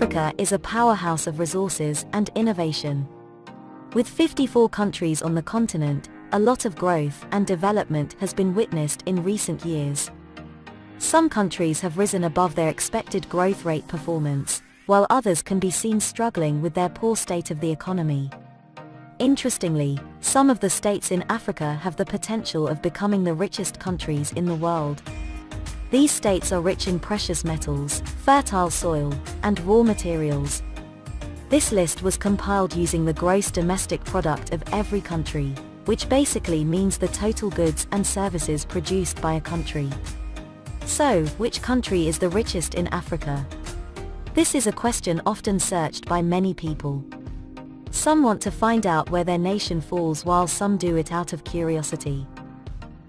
Africa is a powerhouse of resources and innovation. With 54 countries on the continent, a lot of growth and development has been witnessed in recent years. Some countries have risen above their expected growth rate performance, while others can be seen struggling with their poor state of the economy. Interestingly, some of the states in Africa have the potential of becoming the richest countries in the world. These states are rich in precious metals, fertile soil, and raw materials. This list was compiled using the gross domestic product of every country, which basically means the total goods and services produced by a country. So, which country is the richest in Africa? This is a question often searched by many people. Some want to find out where their nation falls, while some do it out of curiosity.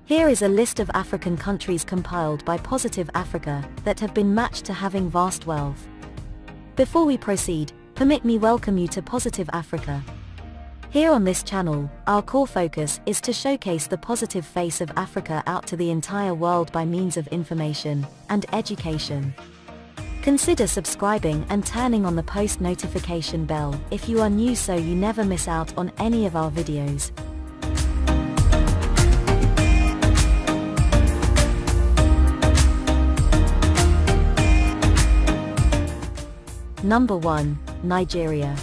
Here is a list of African countries compiled by Positive Africa that have been matched to having vast wealth. Before we proceed, permit me welcome you to Positive Africa. Here on this channel, our core focus is to showcase the positive face of Africa out to the entire world by means of information and education. Consider subscribing and turning on the post notification bell if you are new, so you never miss out on any of our videos. Number 1, Nigeria.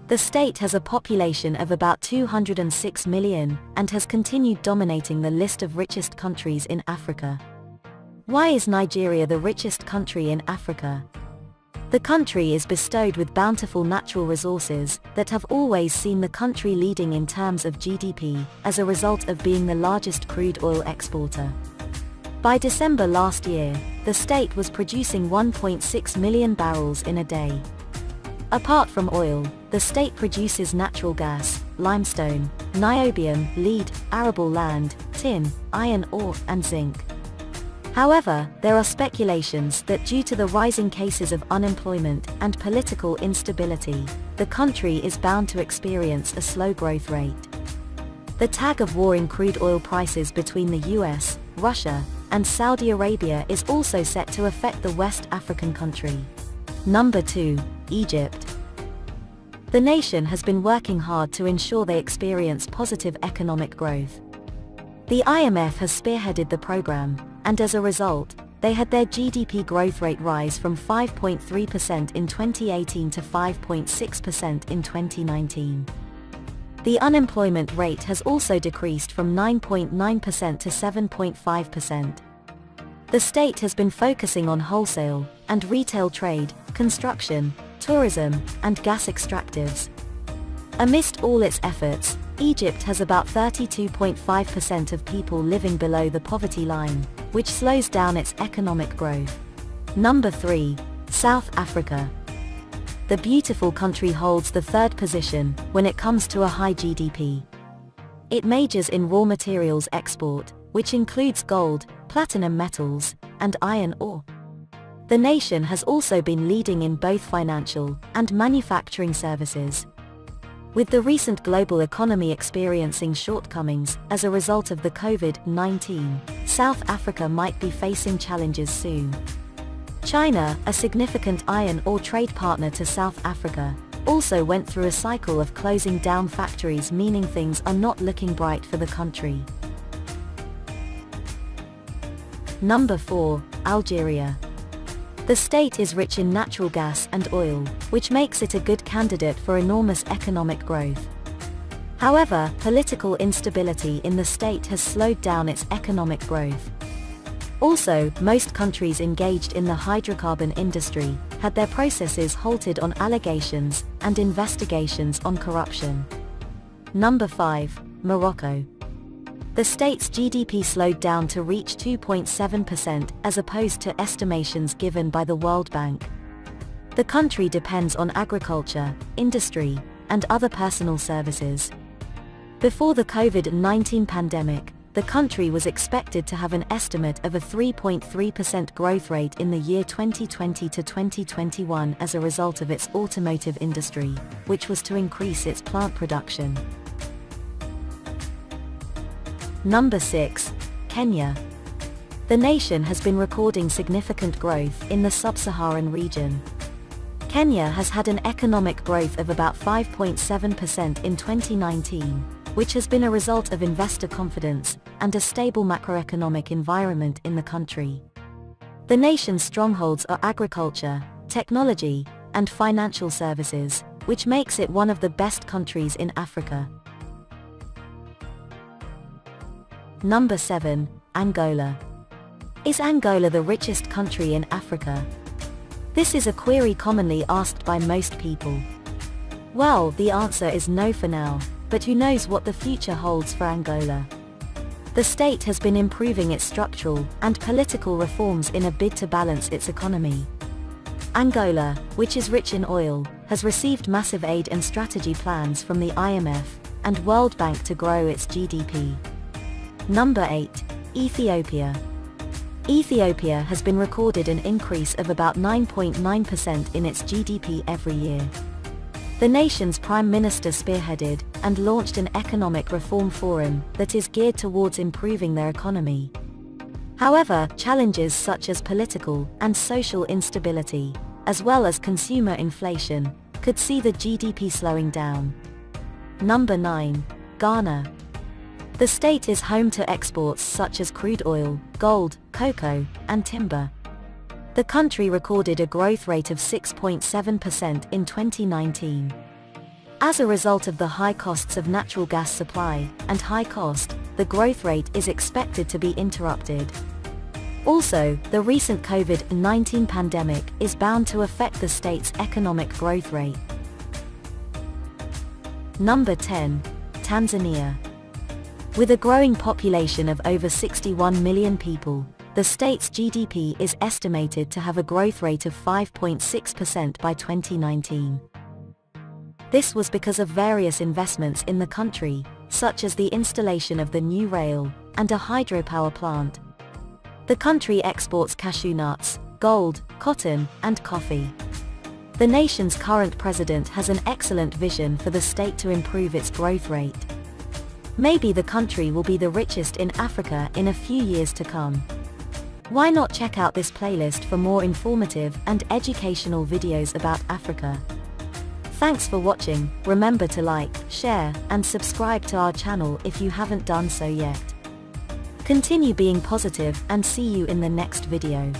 The state has a population of about 206 million and has continued dominating the list of richest countries in Africa. Why is Nigeria the richest country in Africa? The country is bestowed with bountiful natural resources that have always seen the country leading in terms of GDP, as a result of being the largest crude oil exporter. By December last year, the state was producing 1.6 million barrels in a day. Apart from oil, the state produces natural gas, limestone, niobium, lead, arable land, tin, iron ore, and zinc. However, there are speculations that due to the rising cases of unemployment and political instability, the country is bound to experience a slow growth rate. The tug of war in crude oil prices between the US, Russia, and Saudi Arabia is also set to affect the West African country. Number 2, Egypt. The nation has been working hard to ensure they experience positive economic growth. The IMF has spearheaded the program, and as a result, they had their GDP growth rate rise from 5.3% in 2018 to 5.6% in 2019. The unemployment rate has also decreased from 9.9% to 7.5%. The state has been focusing on wholesale and retail trade, construction, tourism, and gas extractives. Amidst all its efforts, Egypt has about 32.5% of people living below the poverty line, which slows down its economic growth. Number 3, South Africa. The beautiful country holds the third position when it comes to a high GDP. It majors in raw materials export, which includes gold, platinum metals, and iron ore. The nation has also been leading in both financial and manufacturing services. With the recent global economy experiencing shortcomings as a result of the COVID-19, South Africa might be facing challenges soon. China, a significant iron ore trade partner to South Africa, also went through a cycle of closing down factories, meaning things are not looking bright for the country. Number 4, Algeria. The state is rich in natural gas and oil, which makes it a good candidate for enormous economic growth. However, political instability in the state has slowed down its economic growth. Also, most countries engaged in the hydrocarbon industry had their processes halted on allegations and investigations on corruption. Number 5, Morocco. The state's GDP slowed down to reach 2.7% as opposed to estimations given by the World Bank. The country depends on agriculture, industry, and other personal services. Before the COVID-19 pandemic, the country was expected to have an estimate of a 3.3% growth rate in the year 2020 to 2021 as a result of its automotive industry, which was to increase its plant production. Number 6, Kenya. The nation has been recording significant growth in the sub-Saharan region. Kenya has had an economic growth of about 5.7% in 2019, which has been a result of investor confidence and a stable macroeconomic environment in the country. The nation's strongholds are agriculture, technology, and financial services, which makes it one of the best countries in Africa. Number 7. Angola. Is Angola the richest country in Africa? This is a query commonly asked by most people. Well, the answer is no for now, but who knows what the future holds for Angola. The state has been improving its structural and political reforms in a bid to balance its economy. Angola, which is rich in oil, has received massive aid and strategy plans from the IMF and World Bank to grow its GDP. Number 8. Ethiopia. Ethiopia has been recorded an increase of about 9.9% in its GDP every year. The nation's Prime Minister spearheaded and launched an economic reform forum that is geared towards improving their economy. However, challenges such as political and social instability, as well as consumer inflation, could see the GDP slowing down. Number 9. Ghana. The state is home to exports such as crude oil, gold, cocoa, and timber. The country recorded a growth rate of 6.7% in 2019. As a result of the high costs of natural gas supply and high cost, the growth rate is expected to be interrupted. Also, the recent COVID-19 pandemic is bound to affect the state's economic growth rate. Number 10. Tanzania. With a growing population of over 61 million people, the state's GDP is estimated to have a growth rate of 5.6% by 2019. This was because of various investments in the country, such as the installation of the new rail and a hydropower plant. The country exports cashew nuts, gold, cotton, and coffee. The nation's current president has an excellent vision for the state to improve its growth rate. Maybe the country will be the richest in Africa in a few years to come. Why not check out this playlist for more informative and educational videos about Africa? Thanks for watching. Remember to like, share, and subscribe to our channel if you haven't done so yet. Continue being positive and see you in the next video.